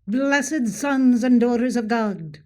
blessed sons and daughters of God.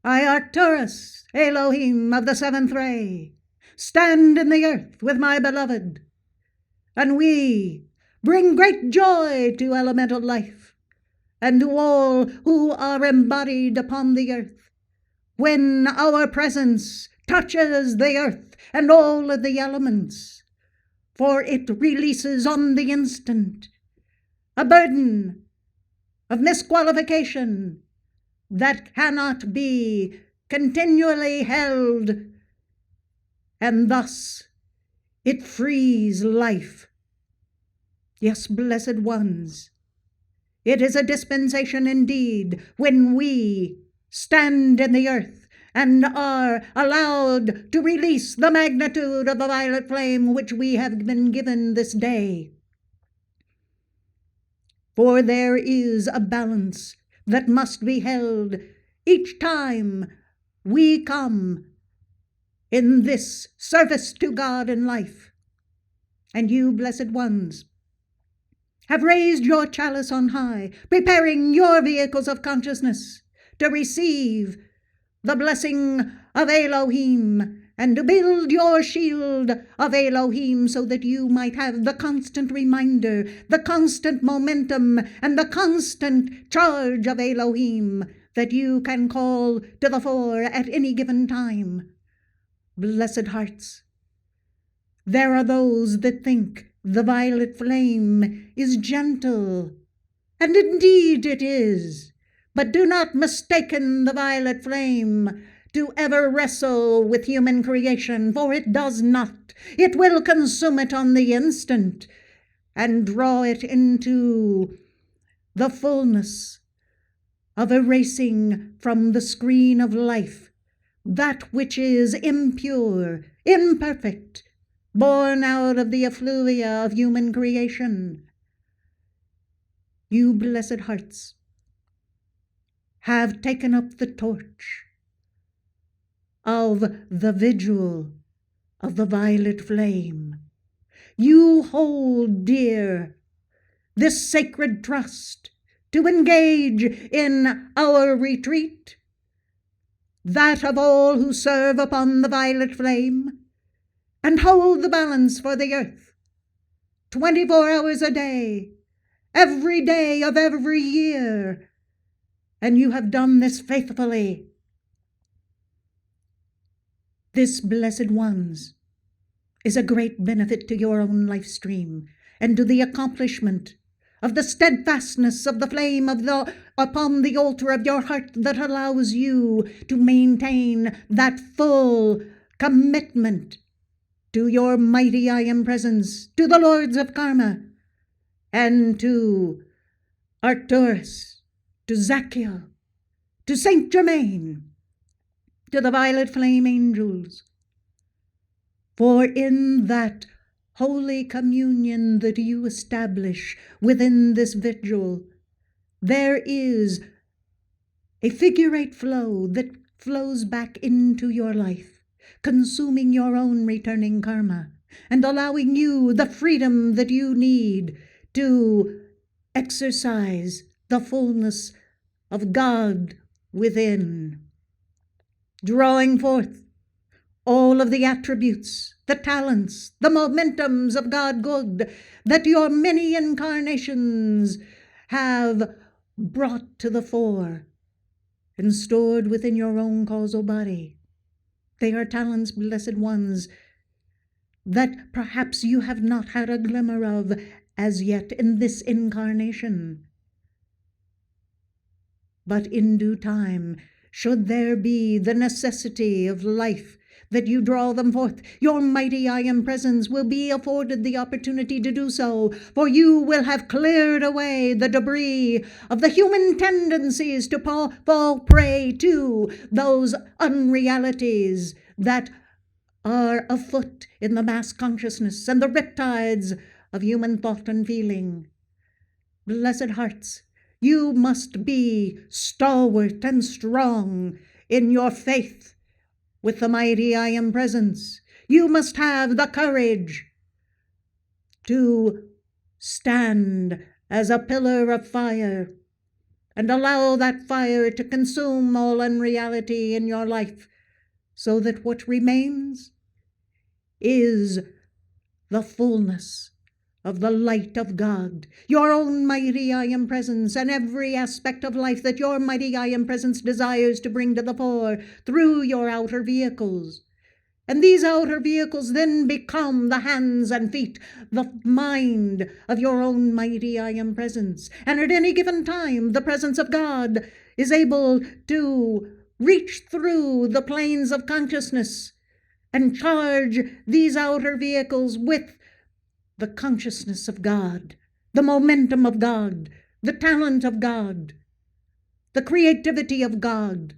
I, Arcturus, Elohim of the seventh ray, stand in the earth with my beloved, and we bring great joy to elemental life and to all who are embodied upon the earth, when our presence touches the earth and all of the elements, for it releases on the instant a burden of misqualification that cannot be continually held, and thus it frees life. Yes, blessed ones, it is a dispensation indeed when we stand in the earth and are allowed to release the magnitude of the violet flame which we have been given this day. For there is a balance that must be held each time we come in this service to God in life. And you, blessed ones, have raised your chalice on high, preparing your vehicles of consciousness to receive the blessing of Elohim and to build your shield of Elohim so that you might have the constant reminder, the constant momentum, and the constant charge of Elohim that you can call to the fore at any given time. Blessed hearts, there are those that think the violet flame is gentle, and indeed it is, but do not mistaken the violet flame to ever wrestle with human creation, for it does not. It will consume it on the instant and draw it into the fullness of erasing from the screen of life that which is impure, imperfect, born out of the effluvia of human creation. You, blessed hearts, have taken up the torch of the vigil of the violet flame. You hold dear this sacred trust to engage in our retreat, that of all who serve upon the violet flame, and hold the balance for the earth 24 hours a day, every day of every year. And you have done this faithfully. This, blessed ones, is a great benefit to your own life stream and to the accomplishment of the steadfastness of the flame upon the altar of your heart that allows you to maintain that full commitment to your mighty I Am presence, to the Lords of Karma, and to Arcturus, to Zachiel, to Saint Germain, to the violet flame angels. For in that holy communion that you establish within this vigil, there is a figure-eight flow that flows back into your life, consuming your own returning karma and allowing you the freedom that you need to exercise the fullness of God within, drawing forth all of the attributes, the talents, the momentums of God good that your many incarnations have brought to the fore and stored within your own causal body. They are talents, blessed ones, that perhaps you have not had a glimmer of as yet in this incarnation. But in due time, should there be the necessity of life that you draw them forth, your mighty I Am presence will be afforded the opportunity to do so, for you will have cleared away the debris of the human tendencies to fall prey to those unrealities that are afoot in the mass consciousness and the riptides of human thought and feeling. Blessed hearts, you must be stalwart and strong in your faith with the mighty I Am presence. You must have the courage to stand as a pillar of fire and allow that fire to consume all unreality in your life, so that what remains is the fullness of the light of God, your own mighty I Am presence, and every aspect of life that your mighty I Am presence desires to bring to the fore through your outer vehicles. And these outer vehicles then become the hands and feet, the mind of your own mighty I Am presence. And at any given time, the presence of God is able to reach through the planes of consciousness and charge these outer vehicles with the consciousness of God, the momentum of God, the talent of God, the creativity of God,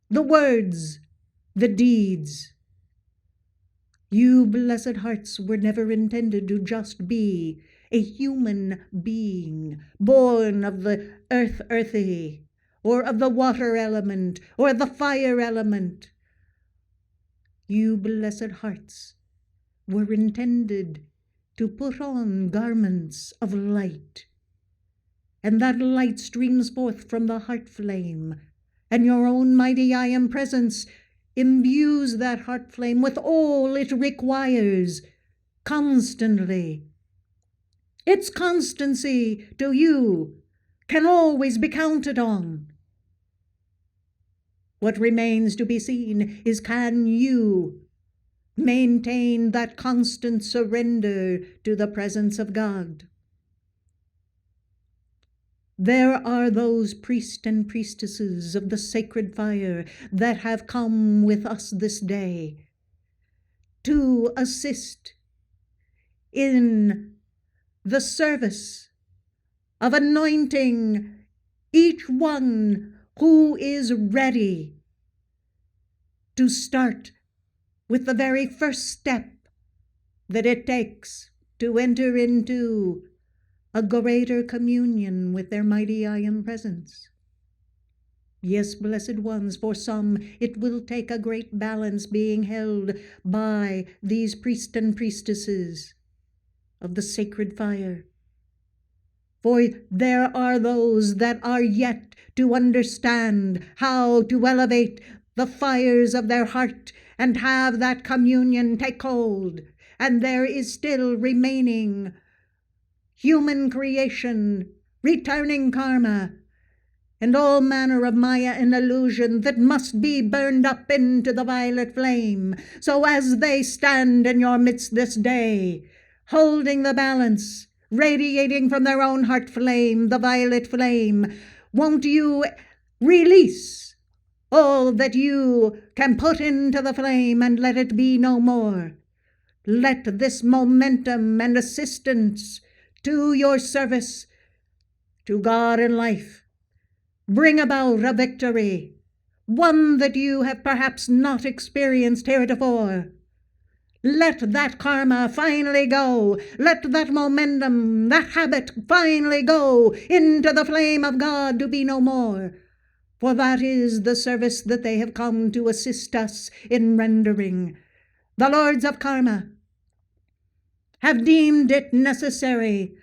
the words, the deeds. You blessed hearts were never intended to just be a human being, born of the earthy, or of the water element, or the fire element. You blessed hearts were intended to put on garments of light, and that light streams forth from the heart flame, and your own mighty I Am presence imbues that heart flame with all it requires constantly. Its constancy to you can always be counted on. What remains to be seen is, can you maintain that constant surrender to the presence of God? There are those priests and priestesses of the sacred fire that have come with us this day to assist in the service of anointing each one who is ready to start with the very first step that it takes to enter into a greater communion with their mighty I Am presence. Yes, blessed ones, for some it will take a great balance being held by these priests and priestesses of the sacred fire. For there are those that are yet to understand how to elevate the fires of their heart and have that communion take hold. And there is still remaining human creation, returning karma, and all manner of Maya and illusion that must be burned up into the violet flame. So as they stand in your midst this day, holding the balance, radiating from their own heart flame, the violet flame, won't you release all that you can put into the flame and let it be no more? Let this momentum and assistance to your service, to God and life, bring about a victory, one that you have perhaps not experienced heretofore. Let that karma finally go. Let that momentum, that habit finally go into the flame of God to be no more. For that is the service that they have come to assist us in rendering. The lords of karma have deemed it necessary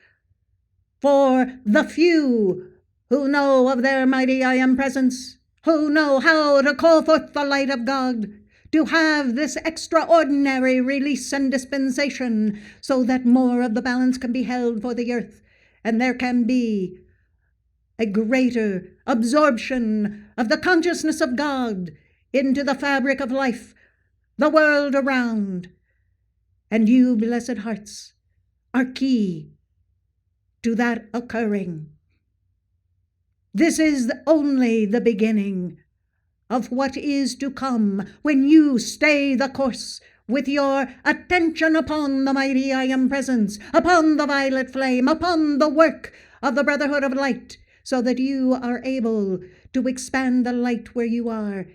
for the few who know of their mighty I Am presence, who know how to call forth the light of God, to have this extraordinary release and dispensation, so that more of the balance can be held for the earth, and there can be a greater absorption of the consciousness of God into the fabric of life, the world around. And you, blessed hearts, are key to that occurring. This is only the beginning of what is to come when you stay the course with your attention upon the mighty I Am presence, upon the violet flame, upon the work of the Brotherhood of Light, so that you are able to expand the light where you are.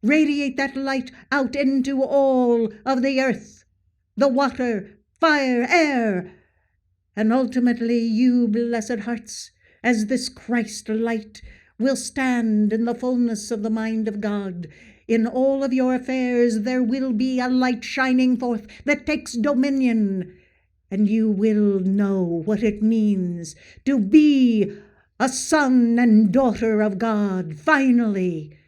Radiate that light out into all of the earth, the water, fire, air, and ultimately you, blessed hearts, as this Christ light, will stand in the fullness of the mind of God. In all of your affairs there will be a light shining forth that takes dominion, and you will know what it means to be a son and daughter of God, finally.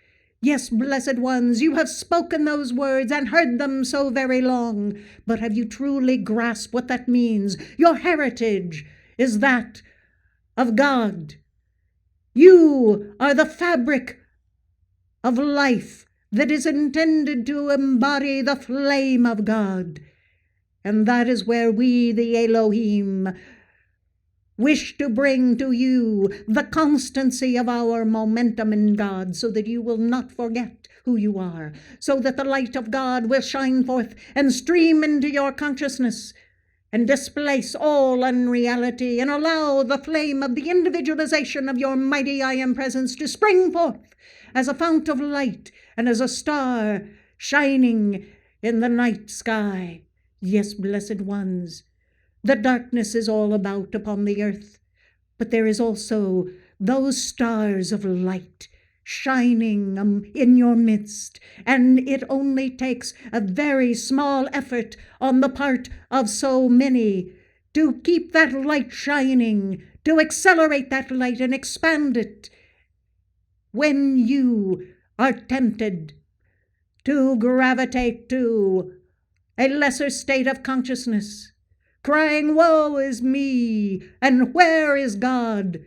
Yes, blessed ones, you have spoken those words and heard them so very long, but have you truly grasped what that means? Your heritage is that of God. You are the fabric of life that is intended to embody the flame of God. And that is where we, the Elohim, wish to bring to you the constancy of our momentum in God, so that you will not forget who you are, so that the light of God will shine forth and stream into your consciousness and displace all unreality, and allow the flame of the individualization of your mighty I Am presence to spring forth as a fount of light and as a star shining in the night sky. Yes, blessed ones, the darkness is all about upon the earth, but there is also those stars of light shining in your midst, and it only takes a very small effort on the part of so many to keep that light shining, to accelerate that light and expand it. When you are tempted to gravitate to a lesser state of consciousness, crying, "Woe is me, and where is God?"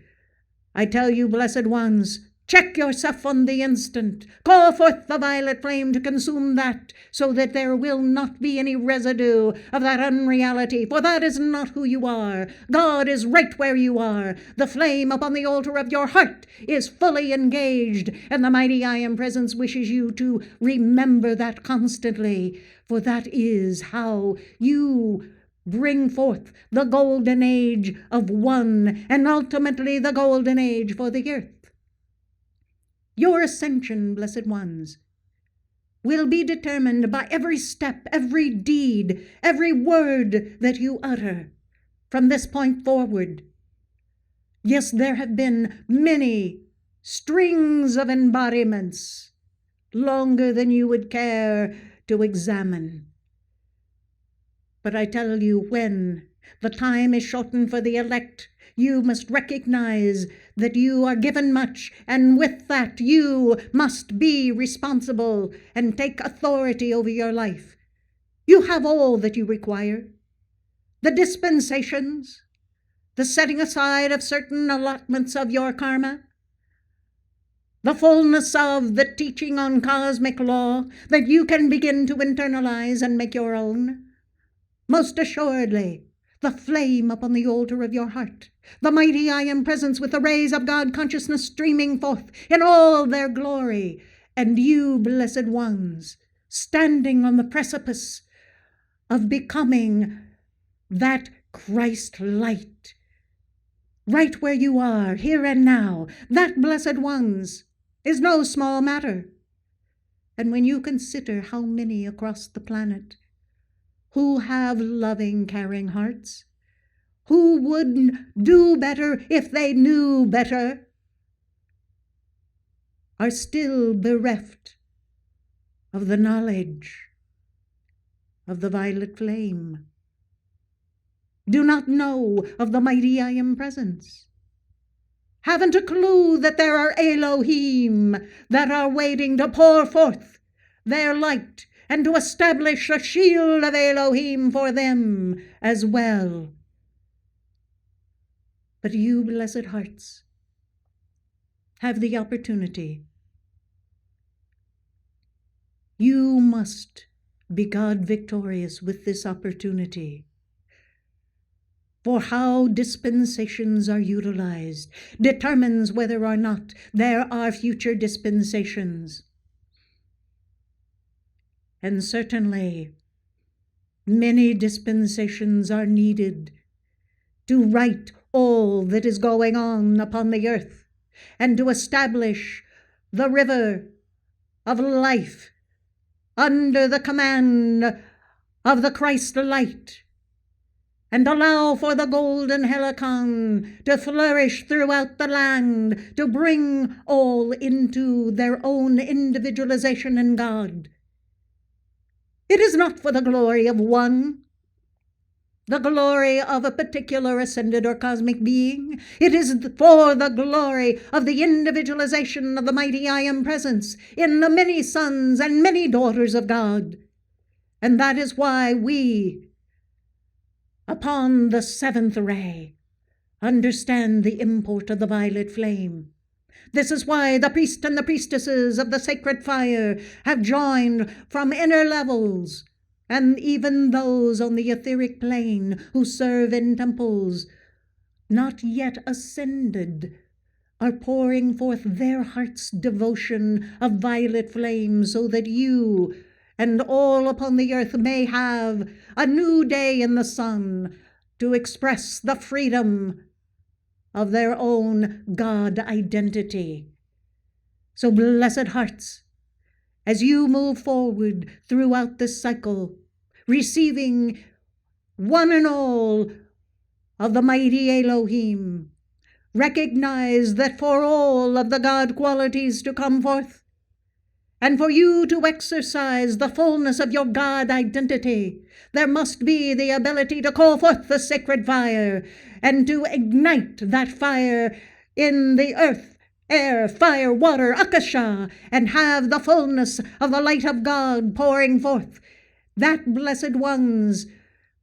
I tell you, blessed ones, check yourself on the instant. Call forth the violet flame to consume that, so that there will not be any residue of that unreality, for that is not who you are. God is right where you are. The flame upon the altar of your heart is fully engaged, and the mighty I Am presence wishes you to remember that constantly, for that is how you bring forth the golden age of one, and ultimately the golden age for the earth. Your ascension, blessed ones, will be determined by every step, every deed, every word that you utter from this point forward. Yes, there have been many strings of embodiments, longer than you would care to examine. But I tell you, when the time is shortened for the elect, you must recognize that you are given much, and with that you must be responsible and take authority over your life. You have all that you require. The dispensations, the setting aside of certain allotments of your karma, the fullness of the teaching on cosmic law that you can begin to internalize and make your own. Most assuredly, the flame upon the altar of your heart, the mighty I Am presence with the rays of God consciousness streaming forth in all their glory, and you, blessed ones, standing on the precipice of becoming that Christ light, right where you are, here and now. That, blessed ones, is no small matter. And when you consider how many across the planet who have loving, caring hearts, who would do better if they knew better, are still bereft of the knowledge of the violet flame, do not know of the mighty I Am presence, haven't a clue that there are Elohim that are waiting to pour forth their light and to establish a shield of Elohim for them as well. But you, blessed hearts, have the opportunity. You must be God victorious with this opportunity. For how dispensations are utilized determines whether or not there are future dispensations. And certainly, many dispensations are needed to right all that is going on upon the earth, and to establish the river of life under the command of the Christ light, and allow for the golden helicon to flourish throughout the land, to bring all into their own individualization in God. It is not for the glory of one. the glory of a particular ascended or cosmic being. It is for the glory of the individualization of the mighty I Am Presence in the many sons and many daughters of God. And that is why we, upon the seventh ray, understand the import of the violet flame. This is why the priest and the priestesses of the sacred fire have joined from inner levels, and even those on the etheric plane who serve in temples not yet ascended are pouring forth their heart's devotion of violet flame so that you and all upon the earth may have a new day in the sun to express the freedom of their own God identity. So, blessed hearts, as you move forward throughout this cycle, receiving one and all of the mighty Elohim, recognize that for all of the God qualities to come forth, and for you to exercise the fullness of your God identity, there must be the ability to call forth the sacred fire and to ignite that fire in the earth, air, fire, water, akasha, and have the fullness of the light of God pouring forth. That, blessed ones,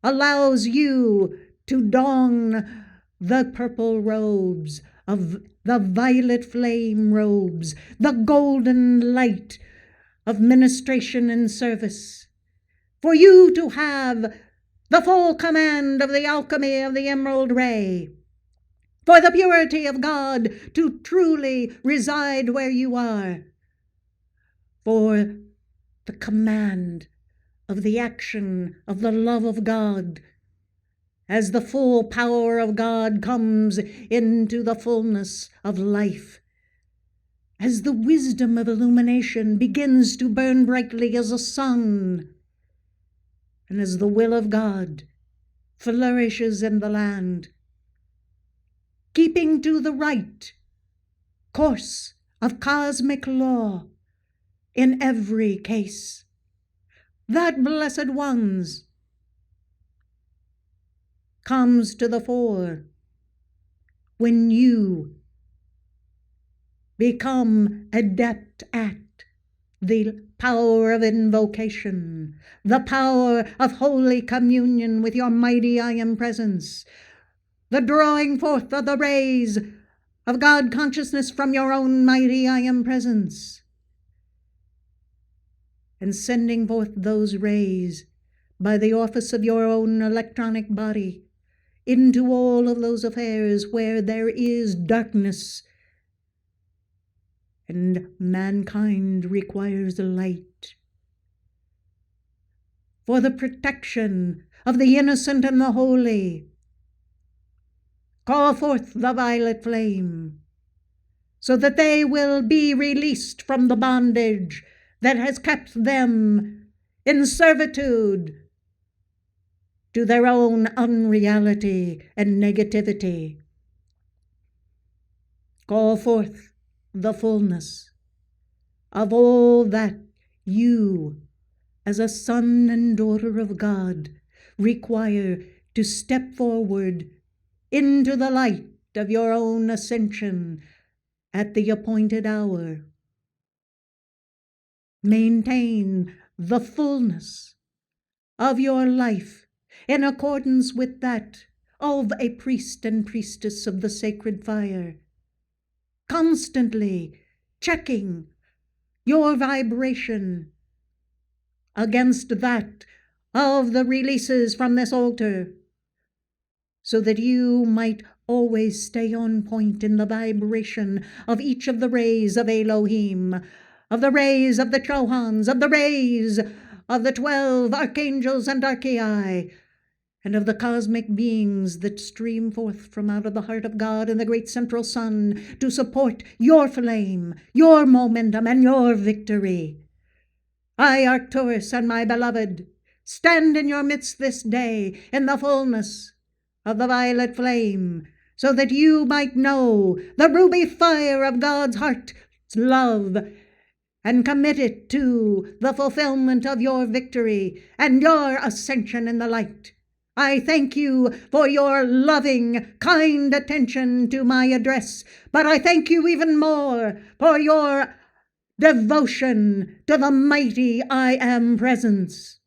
allows you to don the purple robes of the violet flame robes, the golden light of ministration and service, for you to have the full command of the alchemy of the emerald ray, for the purity of God to truly reside where you are, for the command of the action of the love of God, as the full power of God comes into the fullness of life, as the wisdom of illumination begins to burn brightly as a sun, and as the will of God flourishes in the land, keeping to the right course of cosmic law in every case. That, blessed ones, comes to the fore when you become adept at the power of invocation, the power of holy communion with your mighty I Am Presence, the drawing forth of the rays of God consciousness from your own mighty I Am Presence, and sending forth those rays by the office of your own electronic body into all of those affairs where there is darkness and mankind requires light, for the protection of the innocent and the holy. Call forth the violet flame, so that they will be released from the bondage that has kept them in servitude to their own unreality and negativity. Call forth the fullness of all that you, as a son and daughter of God, require to step forward into the light of your own ascension at the appointed hour. Maintain the fullness of your life in accordance with that of a priest and priestess of the sacred fire, constantly checking your vibration against that of the releases from this altar, so that you might always stay on point in the vibration of each of the rays of Elohim, of the rays of the Chohans, of the rays of the 12 archangels and archai, and of the cosmic beings that stream forth from out of the heart of God and the great central sun to support your flame, your momentum, and your victory. I, Arcturus, and my beloved, stand in your midst this day in the fullness of the violet flame, so that you might know the ruby fire of God's heart's love, and commit it to the fulfillment of your victory and your ascension in the light. I thank you for your loving, kind attention to my address, but I thank you even more for your devotion to the mighty I Am Presence.